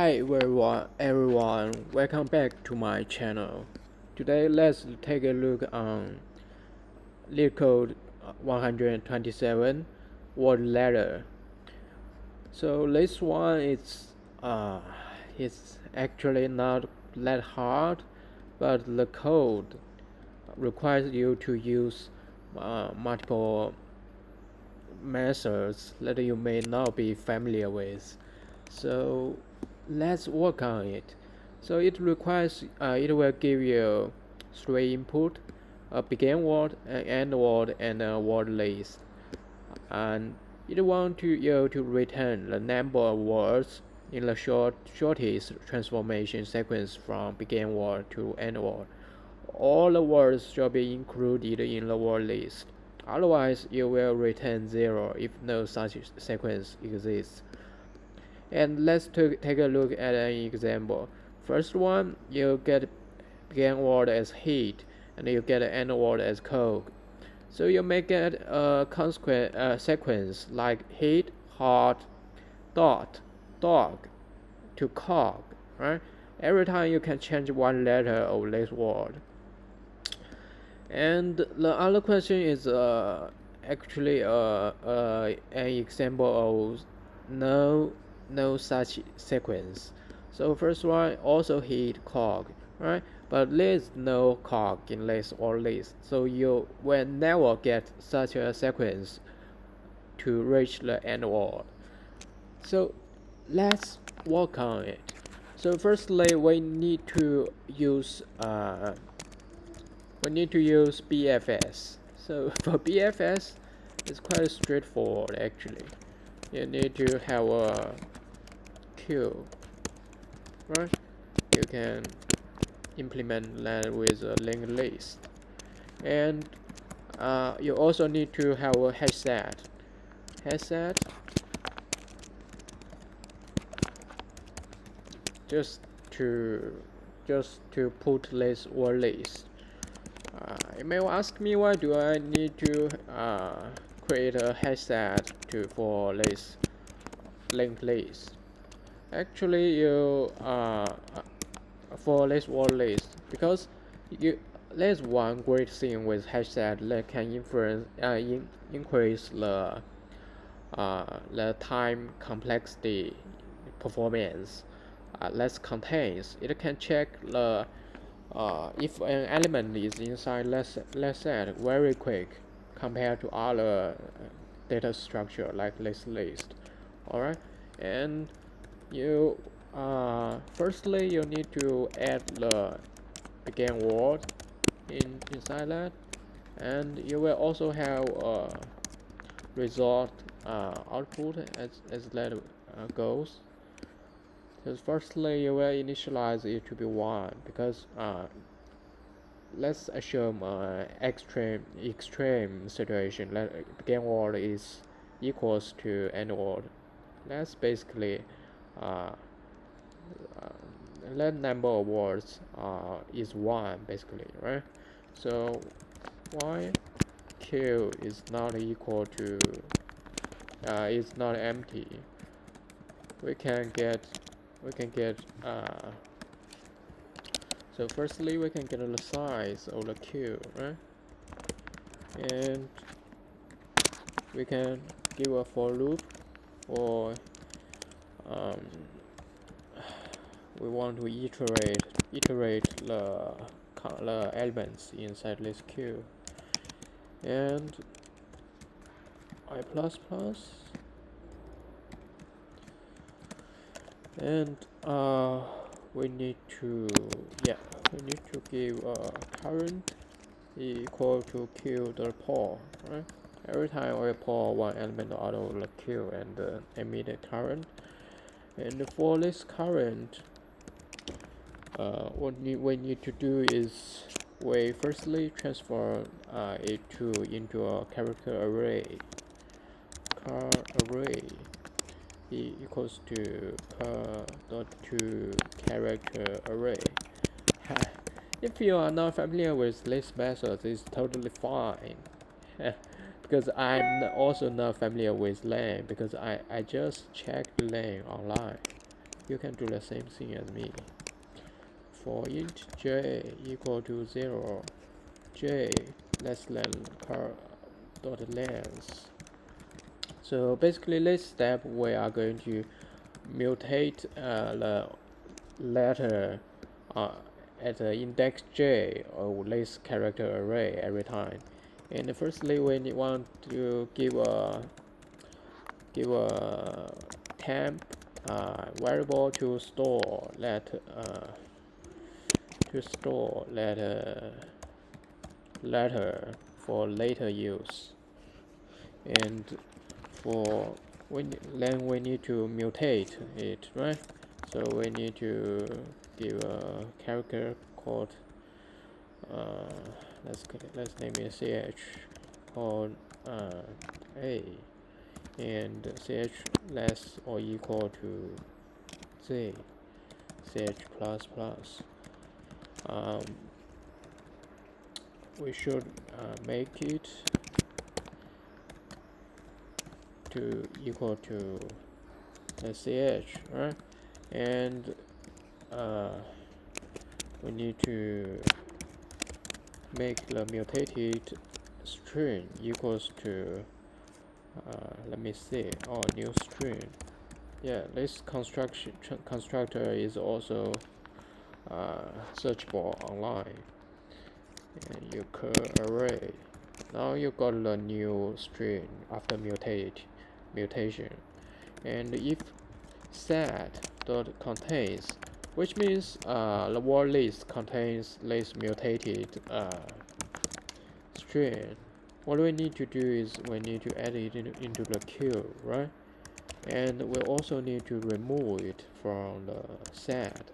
Hi everyone, welcome back to my channel. Today let's take a look on Leetcode 127 word ladder. So this one it's actually not that hard, but the code requires you to use multiple methods that you may not be familiar with. So let's work on it. So it will give you three input: a begin word, an end word, and a word list. And it wants you to return the number of words in the shortest transformation sequence from begin word to end word. All the words should be included in the word list. Otherwise, you will return 0 if no such sequence exists. And let's take a look at an example. First one, you get begin word as heat, and you get end word as cold. So you may get a sequence like heat, hot, dot, dog to cog, right? Every time you can change one letter of this word. And the other question is actually an example of no such sequence. So first one also hit cog, right? But there's no cog in this or list, so you will never get such a sequence to reach the end word. So let's work on it. So firstly, we need to use BFS. So for BFS, it's quite straightforward actually. You need to have a queue, right? You can implement that with a linked list, and you also need to have a hash set. Just to put this word list. You may ask me, why do I need to create a hash set for this linked list? Actually, you for this word list, because there's one great thing with hash set that can increase the time complexity performance. That contains, it can check the if an element is inside let's set very quick compared to other data structure like this list. Alright, and you firstly you need to add the begin word inside that, and you will also have a result output as that goes. So firstly, you will initialize it to be 1 because let's assume extreme situation that begin word is equals to end word. That's basically that number of words is 1 basically, right? So y q is not equal to is not empty. We can get so firstly we can get the size of the queue, right? And we can give a for loop, or we want to iterate the elements inside this queue, and I plus plus, and we need to give current equal to q.pull, right? Every time we pull one element out of the queue and emit a current. And for this current, what we need to do is we firstly transform it into a character array. Car array equals to car.to character array. If you are not familiar with this method, it's totally fine. Because I'm also not familiar with len, because I just checked len online. you can do the same thing as me. For int j equal to 0, j less than car dot length. So basically, this step we are going to mutate the letter at the index j of this character array every time. And firstly, we want to give a temp variable to store that letter for later use. And then we need to mutate it, right? So we need to give a character called let's name it ch called a, and ch less or equal to z, ch plus plus. We should make it to equal to the ch, right? And we need to make the mutated string equals to let me see, new string. Yeah, this constructor is also searchable online. And you call array. Now you got the new string after mutation. And if set dot contains, which means the word list contains this mutated string, what we need to do is we need to add it into the queue, right? And we also need to remove it from the set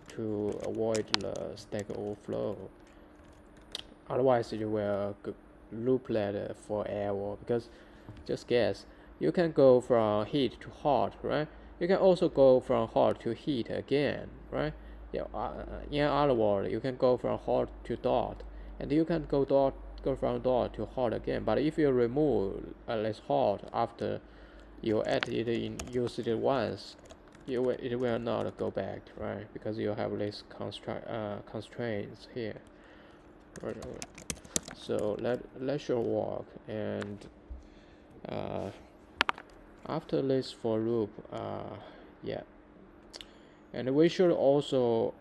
to avoid the stack overflow. Otherwise it will loop that forever, because just guess, you can go from heat to hot, right? You can also go from hot to heat again, right? Yeah, in other words, you can go from hot to dot, and you can go from dot to hot again. But if you remove this hot after you add it in, use it once, it will not go back, right? Because you have these constraints here. Right. So that should work. And after this for loop, yeah, and we should also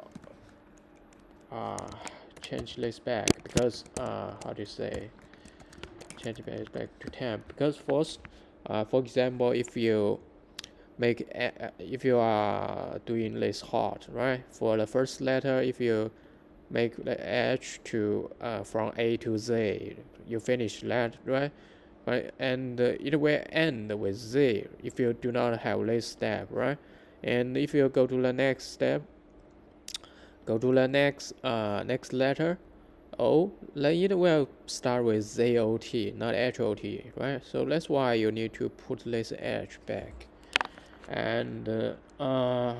change this back, because how do you say, change it back to temp, because first, for example, if you are doing this hot, right, for the first letter, if you make the h to from A to Z, you finish that, right? And it will end with Z if you do not have this step, right? And if you go to the next step, go to the next letter O, then it will start with ZOT, not HOT, right? So that's why you need to put this H back. And what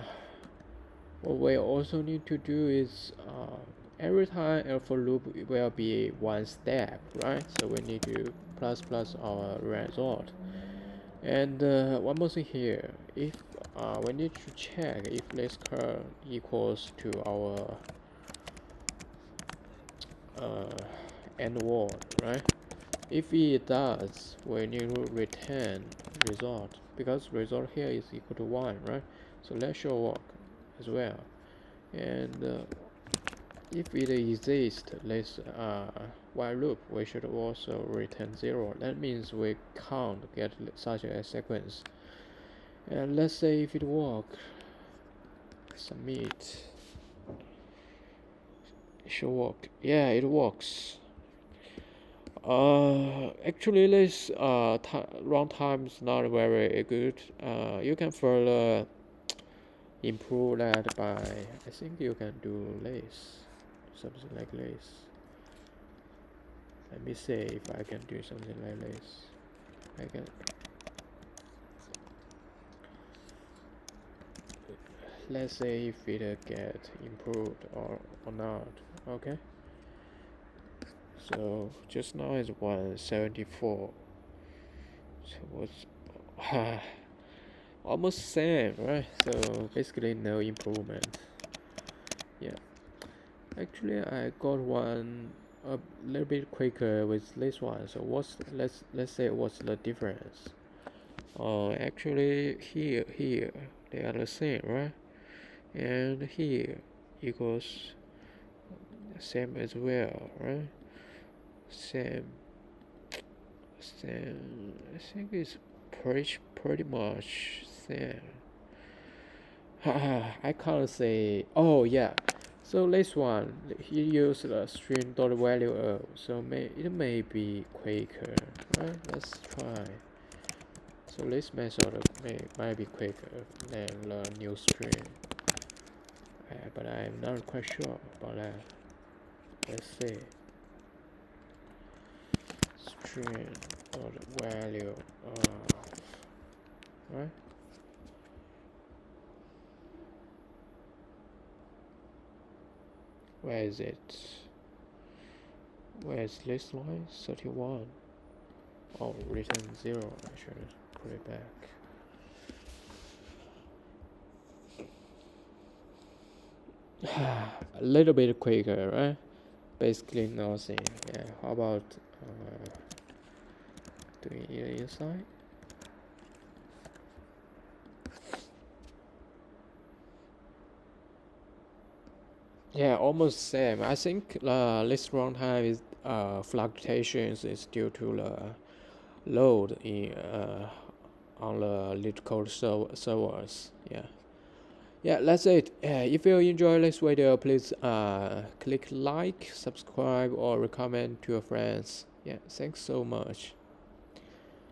we also need to do is every time a for loop will be one step, right? So we need to plus our result. And one more thing here, if we need to check if this curve equals to our end word, right? If it does, we need to return result, because result here is equal to 1, right? So that should work as well. And if it exists this while loop, we should also return 0. That means we can't get such a sequence. And let's say if it works, submit. It should work. Yeah, it works. Actually, this runtime is not very good. You can further improve that by, I think you can do this, something like this. Let me see if I can do something like this. I can. Let's say if it get improved or not. Okay. So just now is 174. So what's almost same, right? So basically no improvement. Yeah, actually I got one a little bit quicker with this one. So let's say what's the difference? Actually here they are the same, right? And here equals same as well, right? Same, same. I think it's pretty much same. I can't say. Oh yeah. So this one he used the string dot value of, so it may be quicker, right? Let's try. So this method might be quicker than the new string, but I'm not quite sure about that. Let's see. String dot value of, right? Where is it? Where is this line? 31. Oh, return 0. I should put it back. A little bit quicker, right? Basically nothing. Yeah. How about doing it inside? Yeah, almost same. I think this runtime is fluctuations is due to the load in on the Leetcode servers. Yeah. Yeah, that's it. If you enjoy this video, please click like, subscribe, or recommend to your friends. Yeah, thanks so much.